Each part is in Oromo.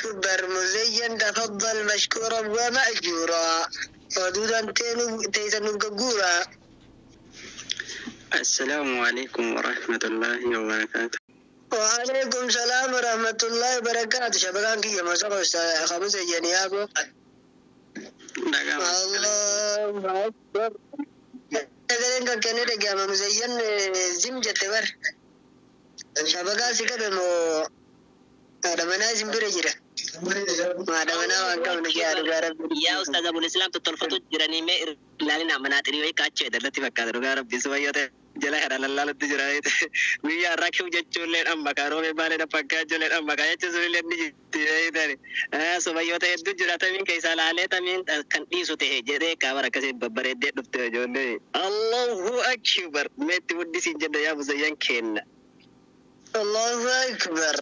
أكبر مزين تفضل مشكورا ومأجورا ودودا تيسن قبورا. السلام عليكم ورحمة الله وبركاته. وعليكم السلام ورحمة الله وبركاته. شبكان كي مسافة خمس جنيابو. الله أكبر. كذلك كان رجع مزين زمجة تبر. شبكان سكر مو هذا منازم برجرة. ما هذا منازم كم نجار بارب. يا أستاذ أبو الإسلام تطلفتو جراني ما لالنا مناتري ويكاتشة دلتي فكاد رجال بسويته جلا هذا لالله تجراه ويا راكيو جتشولين أم مكارو ببالنا فكاد جولين أم مكايا تزولين نجتيه داري سويته يدو جراتا من كيسا لالة تامين كنتي سوته جري كابر كسي ببرد دفتة جولين الله أكبر مت ودي سجد يا بزيان كين الله أكبر.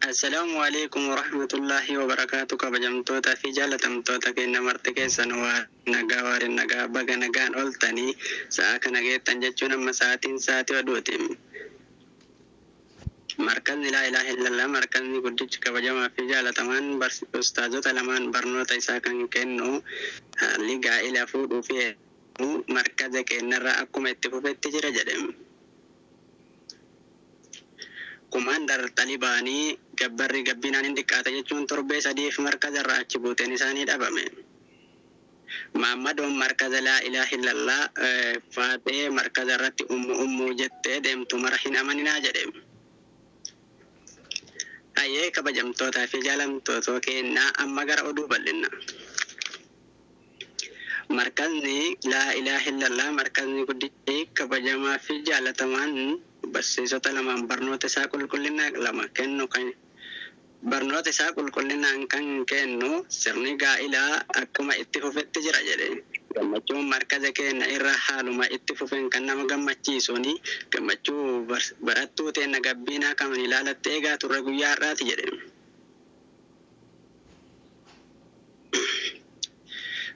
السلام عليكم ورحمة الله وبركاته. كبجمتوتا في جالتمتوتا كينا مرتكي سنوا نغاوار نغا بغا نغان أولتاني ساكا نغيت تنججونا مساتين ساتي ودوتيم مركز لا إله إلا الله مركز قدج كبجما في جالتمان برس أستاذو تلمان برنوتا ساكا كينو لغا إلى فودو فيه مركز كينا رأكم اتفو فتجر جدم Komandar Talibani gabbarri gabbinaan indikaata jechuun torbee sadiif markaza irraa achi buuteen isaanii dhabame. Maammadoon markaza laa ilaaha illallah faatee markaza irratti ummu jettee deemtu mara hin amaninaa jedhe. Hayyee kabajamtootaa fi jaalamtootoo kennaa amma gara oduu bal'inna. Markazni laa ilaaha illallah markazni guddichi kabajamaa fi jaalatamaan barsiisota lamaan barnoota isaa qulqullina lama kennu kan barnoota isaa qulqullinaan kan kennu sirni gaa'ilaa akkuma itti fufetti jira jedhe. Gammachuun markaza keenya irra haaluma itti fufeen kan nama gammachiisuuni gammachuu barattuu teenna gabbinaa kan ilaalatte eegaa turre guyyaa har'aati jedhe.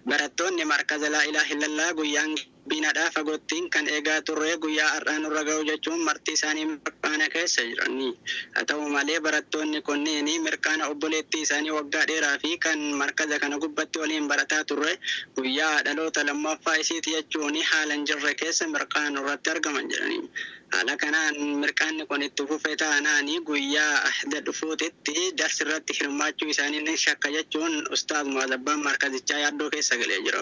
Barattoonni markaza laa ilaaha illallah guyyaan binaadhaa fagottiin kan eegaa turre guyyaa har'aa nurra ga'u jechuun marti isaanii mirqaana keessa jiranii. Haa ta'u malee barattoonni kunneen mirqaana obboleettii isaanii waggaa dheeraa fi kan markaza kana gubbatti waliin barataa turre guyyaa dhaloota lammaffaa isiiti jechuun haala hin jirre keessa mirqaana irratti argaman jedhanii. Haala kanaan mirqaanni kun itti fufee taanaan guyyaa ahda dhufuutitti darsi irratti hirmaachuu isaanii ni shakka jechuun ustaaz Mu'azabbaan markazichaa yaaddoo keessa galee jira.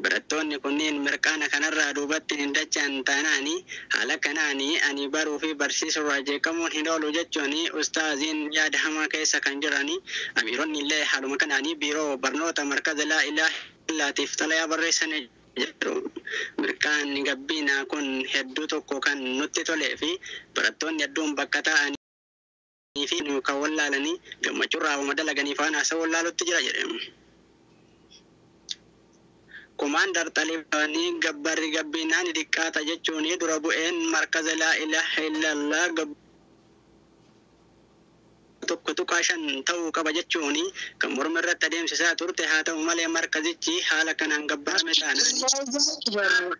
Barattoonni kunniin mirqaana kanarraa duubatti hin dachaan taanaani haala kanaani ani baruu fi barsiisurraa jeeqamuun hin oolu jechuun ustaaziin yaada hamaa keessa kan jirani. Amiironni illee haaluma kanaanii biiroo barnoota markaza laa ilaaha illallaatiif xalayaa barreessanii jiru. Mirqaanni gabbinaa kun hedduu tokko kan nutti tolee fi barattoonni hedduun bakka taa'anii fi kan wallaalanii gammachuurraa wama dalaganii faana isa wallaalutti jira jedhama. Komandar Talibanii gabbarri gabbinaan diqqaata jechuun dura bu'een markaza laa ilaaha illallah tokko tuqaashan ta'uu qaba jechuun kan morma irratti adeemsisaa turte. Haa ta'u malee markazichi haala kanaan gabbaasme taanaan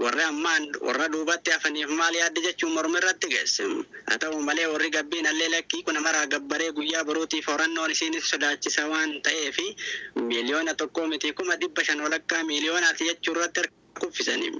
warra ammaan warra duubatti hafaniif maal yaadde jechuun morma irratti geesse. Haa ta'u malee warri gabbiin allee lakkii kun maraa gabbaree guyyaa boruutiif horannoon isiinis sodaachisa waan ta'eef miliyoona tokkoo miti 500,000 walakkaa miliyoonaati jechuu irratti kuffisanii.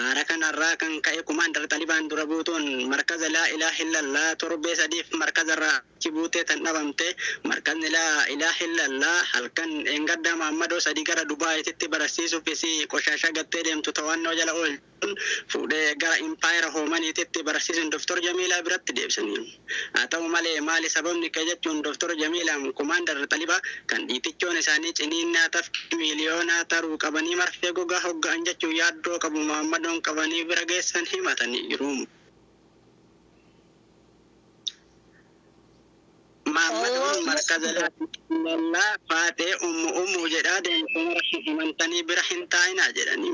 Aara kanarraa kan ka'e Komandar Talibaan dura buutuun markaza laa ilaaha illallah torbee sadiif markaza irraa achi buutee tan dhabamte. Markazni laa ilaaha illallah halkan engaddaa Maammadoo sadii gara Dubaayitti barsiisuuf isii qoshaashaa gattee deemtu to'annoo jala oolchuun fuudhee gara Impaayera Hoomaniitti barsiisuun Dr. Jamiilaa biratti deebisanii. Haa ta'u malee maali sababni kee jechuun Dr. Jamiilaan Komandar Talibaa kan dhiitichoon isaanii ciniinnaa tafkii miliyoonaa taruu qabanii marfee gogaa hogga'an jechuun yaaddoo qabu Maammadoon qabanii bira geessan himatanii jiru. Muhammadun markaza la ilaha faate ummu jedhaa deemtee amantanii bira hin taa'inaa jedhani.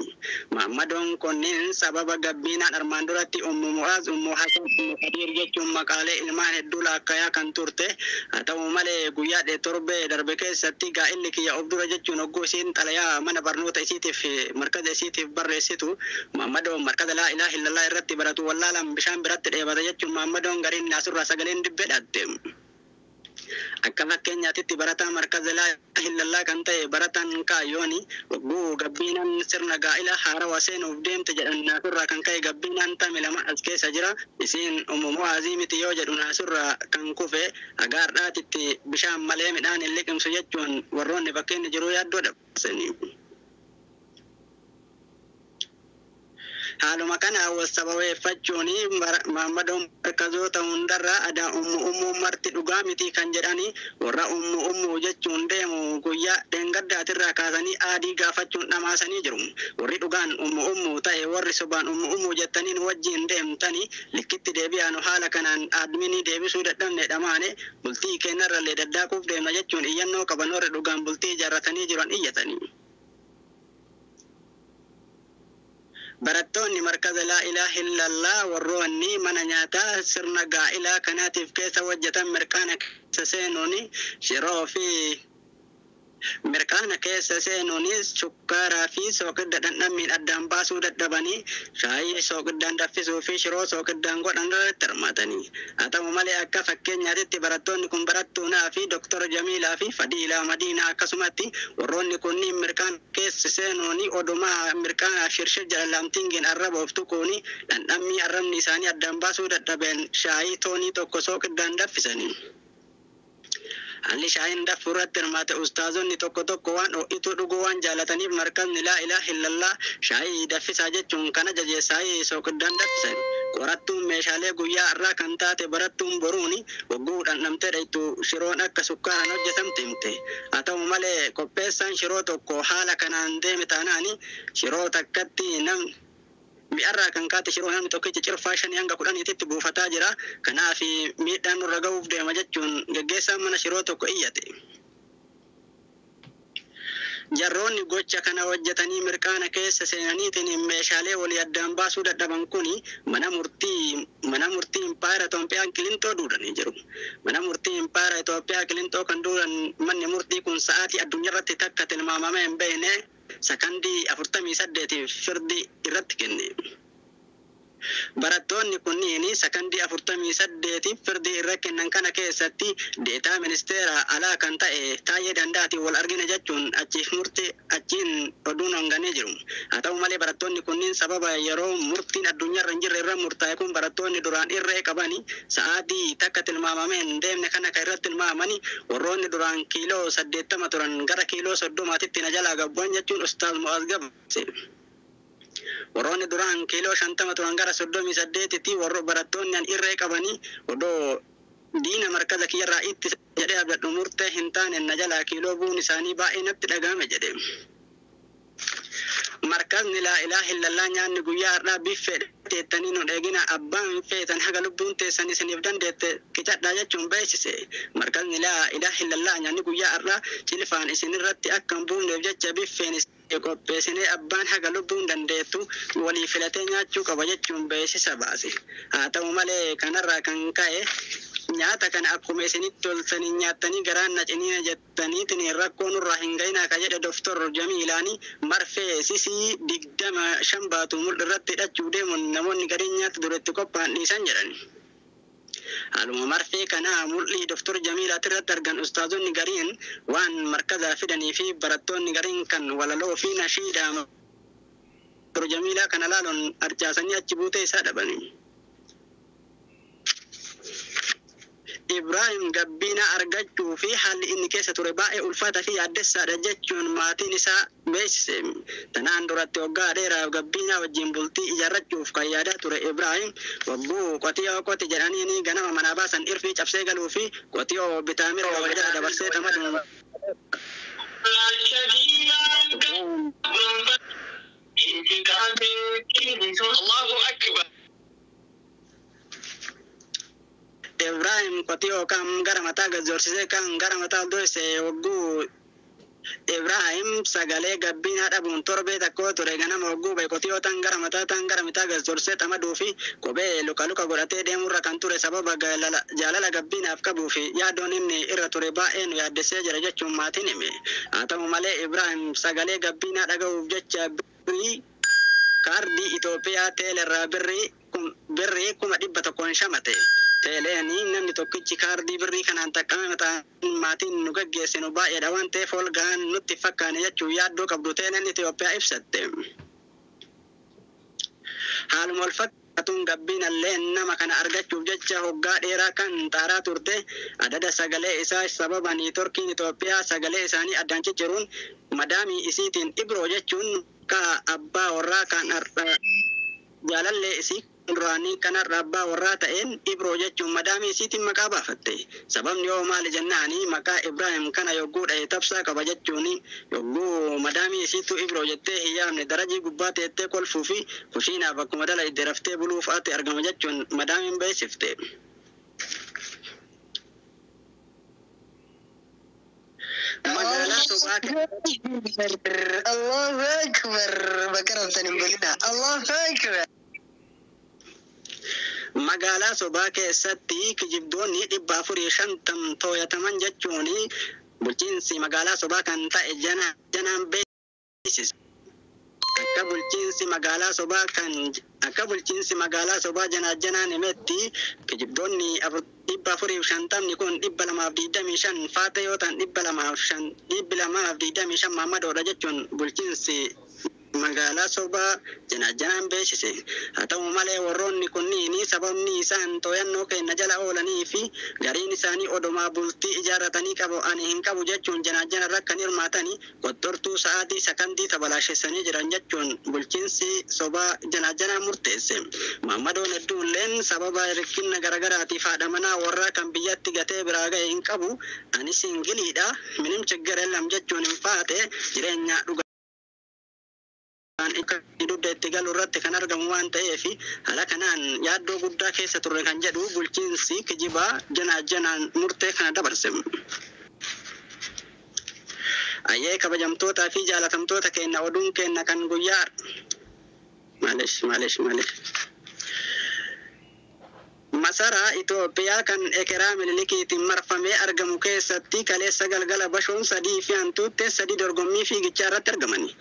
Muhammadun kunniin sababa gabbinaan armaan duratti ummu Mu'aaz, ummu Hasan, ummu Qadiir jechuun maqaalee ilmaan hedduu laakkayaa kan turte. Haa ta'u malee guyyaa torbee darbe keessatti gaa'illi kiyya of dura jechuun hogguu isiin xalayaa mana barnoota isiitiif markaza isiitiif barreessitu Muhammadun markaza laa ilaaha illallah irratti baratu wallaalaan bishaan biratti dheebata jechuun Muhammadun gariin naasurraa sagaleen dibbee dhatte. Akka fakkeenyaatitti barataa markaza laa ilaaha illallah kan ta'e barataan kaayyooni hogguu gabbiinaan sirna gaa'ila haarawaa seenuuf deemte jedhan naasurraa kan ka'e gabbiinaan tame lama as keessa jira. Isiin ummu Mu'aazii miti yoo jedhu naasurraa kan kufe agaardhaatitti bishaan malee midhaan hin liqimsu jechuun warroonni fakkeenyi jiru yaaddoo dabarsanii. Haaluma kana sababeeffachuun Muhammadun markazoota hundarraa aadaa ummu marti dhugaa miti kan jedhani warra ummu jechuun deemu guyyaa dheengaddaatirraa kaasanii aadii gaafachuun dhamaasanii jiru. Warri dhugaan ummu ta'e warri sobaan ummu jettaniin wajjin deemtanii likkitti deebi'aanu haala kanaan aadminii deebisuu dadhabne dhamaane bultii kennarrallee daddaaquuf deemna jechuun iyyannoo qaban warri dhugaan bultii ijaarratanii jiran iyyatanii. Barattoonni markaza laa ilaaha illallah warroonni mana nyaataa sirna gaa'ilaa kanaatiif keessa hojjetan mirqaana keessa seenuun shiroo fi mirqaana keessa seenuunis sukkaaraa fi soogidda dhandhammiin addaan baasuu dadhabanii shaayii soogiddaan daffisuu fi shiroo soogiddaan godhan irratti hirmaatanii. Haa ta'u malee akka fakkeenyaatitti barattoonni kun barattuunaa fi Dr. Jamiilaa fi Fadiilaa Madiinaa akkasumatti warroonni kunniin mirqaan keessa seenuun odumaa mirqaanaaf shirshir jalalamtiingin arraboof tuquuni dhandhammii arrabni isaanii addaan baasuu dadhabeen shaayii toonii tokko soogiddaan daffisanii. Haalli shaayiin daffuu irratti hirmaate ustaazonni tokko waan ho'ituu dhuguu waan jaalataniif markazni laa ilaaha illallah shaayii daffisaa jechuun kana jajeessaayii soogiddaan daffisan. Qorattuun meeshaalee guyyaa irraa kan taate barattuun boruuni hogguu dhandhamtee dheeytu shiroon akka sukkaaran hojjetamte himte. Haa ta'u malee qopheessaan shiroo tokko haala kanaan deeme taanaani shiroo takkatti namni mi'arraa kan kaate shiroo namni tokkichi cirfaa 5 hanga 10tti buufataa jira. Kanaaf miidhaan nurra ga'uuf deema jechuun geggeessaan mana shiroo tokko iyyate. Jarroonni gocha kana hojjetanii mirqaana keessa seenaniitiin meeshaalee walii addaan baasuu dadhaban kuni mana murtii impaayera Itoophiyaan Kilintoo duudhanii jiru. Mana murtii impaayera Itoophiyaa Kilintoo kan duudhan manni murtii kun sa'aatii addunyaarratti takka tilmaamamee hin beekne sakandii 48 firdi irratti kenne. Barattoonni kunniin sakandii 48 firdi irra kennan kana keessatti deetaa ministeera alaa kan ta'e Taayyee Danda'aatiin wal argina jechuun achiin oduun honganii jiru. Haa ta'u malee barattoonni kunniin sababa yeroo murtiin addunyaarra hin jirre irra murtaa'e kun barattoonni duraan irree qabanii sa'aatii takka tilmaamameen deemne kana kan irratti tilmaamanii warroonni duraan kiiloo 80 turan gara kiiloo 30tti na jalaa gabbu'an jechuun Ustaaz Mu'aaz gabaase. Warroonni duraan kiiloo 50 turan gara 38tti warra barattoonni irree qabanii odoo diina markaza kiyyarraa itti jedhee abdadhu murtee hin taane na jalaa kiiloo buun isaanii baay'ee natti dhagahame jedhe. Markazni laa ilaaha illallah nyaanni guyyaa har'aa biffee teettanii nu eegina abbaan feetan haga lubbuun teessan isiniif dandeette qicadhaa jechuun beeksise. Markazni laa ilaaha illallah nyaanni guyyaa har'aa cilfaan isinirratti akka hin buufneef jecha biffeen qopheessinee abbaan haga lubbuun dandeettu walii filatee nyaachuu qaba jechuun beeksisa baase. Haa ta'u malee kanarraa kan ka'e nyaata kana akkuma isinitti toltanii nyaattanii garaan na ciniina jettaniitiin rakkoo nurraa hin ga'inaa ka jedhe Dr. Jamiilaani marfee sisii 25 baatu mul'irratti hidhachuu deemuun namoonni gariin nyaata duratti qophaa'an dhiisan jedhani. Haaluma marfee kana mul'ii Dr. Jamiilaatti irratti argan ustaazonni gariin waan markazaa fidanii fi barattoonni gariin kan walaloo fi nashiidaa Dr. Jamiilaa kana laaluun arcaasanii achi buutee isaa dhabanii. Ibrahim gabbina argachuu fi haalli inni keessa ture baay'ee ulfaataa fi yaaddessaadha jechuun maatiin isaa beeksise. Tanaan duratti waggaa dheeraaf gabbina wajjin bultii ijaarrachuuf kan yaadaa ture Ibrahim wabbuu qotiyoo qoti jedhanii ganama manaa baasan irfii cabsee galuu fi qotiyoo bitaa mirga wajjala dabarsee tamaduu. Allahu Akbar. Ibrahim qotiyoo kan gara mataa gazoorsisee kan gara mataa doorse wagguu Ibrahim sagalee gabbiin dhabuun torbee takko ture ganama wagguu bay qotiyoo tan gara mataa gazoorsee xamaduu fi kophee luka godhatee deemurra kan ture sababa jaalala gabbiinaaf qabuu fi yaadoon inni irra ture baay'ee nu yaaddessee jira jechuun maatiin hime. Haa ta'u malee Ibrahim sagalee gabbiinaa dhaga'uuf jecha kaardii Itoophiyaa teelerraa birrii 100 shamate. Teeleeni namni tokkichi kaardii birrii kanaan taqqame mataan maatiin nu gaggeessinu baay'eedha waan ta'eef ol gahan nutti fakkaane jechuun yaaddoo qabdu teeleen Itoophiyaa ibsatte. Haaluma wal fakkaatuun gabbiinallee nama kana argachuuf jecha hoggaa dheeraa kan xaaraa turte adada sagalee isaa sababa niitorkiin Itoophiyaa sagalee isaanii addaan cicciruun madaamii isiitiin Ibroo jechuun ka abbaa warraa kan jaalallee isii duraanii kanarra abbaa warraa ta'een Ibroo jechuun madaamii isiitiin maqaa baafatte. Sababni yoo maali jennaani maqaa Ibrahim kana yogguu dha'e tabsaa qaba jechuun yogguu madaamii isiitu Ibroo jettee hiyyaamne darajii gubbaa teettee kolfuu fi kushiinaaf akkuma dala itti raftee buluuf ati argama jechuun madaamiin beeksifte. Magaalaa sobaa Allahu Akbar bakaramtan hin bolina Allahu Akbar. Magaalaa sobaa keessatti kijibdoonni 450 to'ataman jechuun bulchiinsi magaalaa sobaa kan ta'e janaan beeksisa. Akka bulchiinsi magaalaa sobaa janaan himetti kijibdoonni 450 kun 225 faata yoo ta'an 225 Maammadoodha jechuun bulchiinsi magaalaa sobaa janaan beeksise. Haa ta'u malee warroonni kunniin sababni isaan to'annoo keenya jala oolanii fi gariin isaanii odomaa bultii ijaarratanii qabu ani hin qabu jechuun janarra kan hirmaatanii qottortuu sa'aatii sakandii tabalaashessanii jiran jechuun bulchiinsi sobaa janaan murteesse. Maammadoon hedduulleen sababa rakkina garagaraatiif haadha manaa warraa kan biyyatti gatee biraa ga'e hin qabu ani singiliidha minim chiggara lam jechuun hin faate jireenya dhugaa dudda itti galu irratti kan argamu waan ta'eef haala kanaan yaaddoo guddaa keessa turre kan jedhu bulchiinsi kijibaa janaan murtee kana dabarse. Ayyee kabajamtootaa fi jaalatamtoota keenya oduun keenya kan guyyaa maalish Masaraa Itoophiyaa kan Ekeraa Minilikiitiin marfamee argamu keessatti kaleessa galgala bashoon 3 fi hantuutte 3 dorgommii fiigichaa irratti argamani.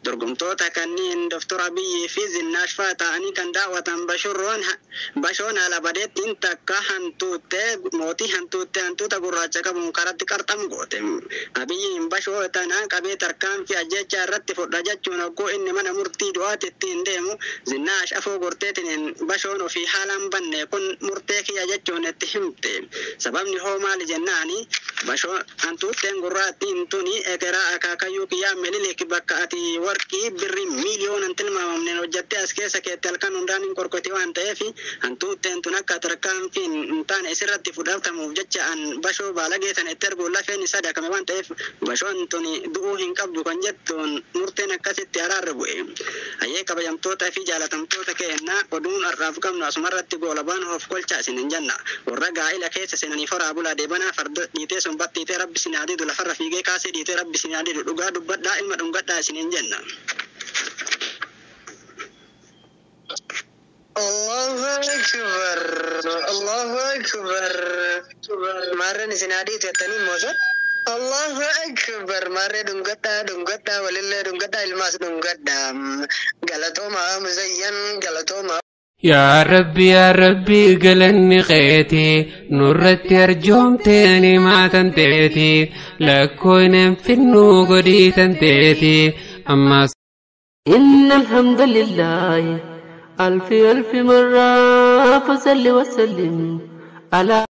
Dorgomtoota kanneen Dr. Abiyyi fi Zinnaash fa'aa ta'anii kan daawwatan bashoon haala badeettiin takka mootii hantuuta gurraacha qabuun karatti qarxam goote. Abiyyiin bashoo tanaa qabee tarkaanfii ajjechaa irratti fudha jechuun hoggoo inni mana murtii du'aatti ittiin deemu Zinnaash afoo gorteetiin bashoon ofii haalaan banne kun murtee kiyya jechuun itti himte. Sababni hoo maali jennaani bashoo hantuutteen gurraattiin tuni Ekeraa akaakayyuu kiyyaa Minilik bakka ati warqii birrii miiliyoonan tilmaamamneen hojjattee as keessa keetti halkan hundaan hin qorkoti waan ta'eef hantuutteen tun akka tarkaanfiin hin taane isirratti fudhatamuuf jecha an bashoo baala geetan itti arguun lafeen isaa daakame waan ta'eef bashoon tuni du'uu hin qabdu kan jettuun murteen akkasitti araarra bu'e. Ayyee kabajamtoota fi jaalatamtoota keenya oduun har'aaf qabnu asumarratti goolabaan of kolchaa isin hin jenna. Warra gaa'ila keessa seenanii foraa bulaa deebanaa farda dhiitee sun battiitee rabbi isin adiidu lafarra fiigee kaasee dhiitee rabbi isin adiidu dhugaa dubbadhaa ilma dhungadhaa isin hin jenna. Allahu Akbar Allahu Akbar marren isin adiitu jettanii moosa Allahu Akbar marree dhungadhaa walillee dhungadhaa ilmaas dhungadhaa galatooma muzayyan galatooma. يا ربي قلني خيتي نورتي أرجومتني ما تنتهي لكون في النوغدي تنتهي أما إن الحمد لله ألف مرة فصل وسلم على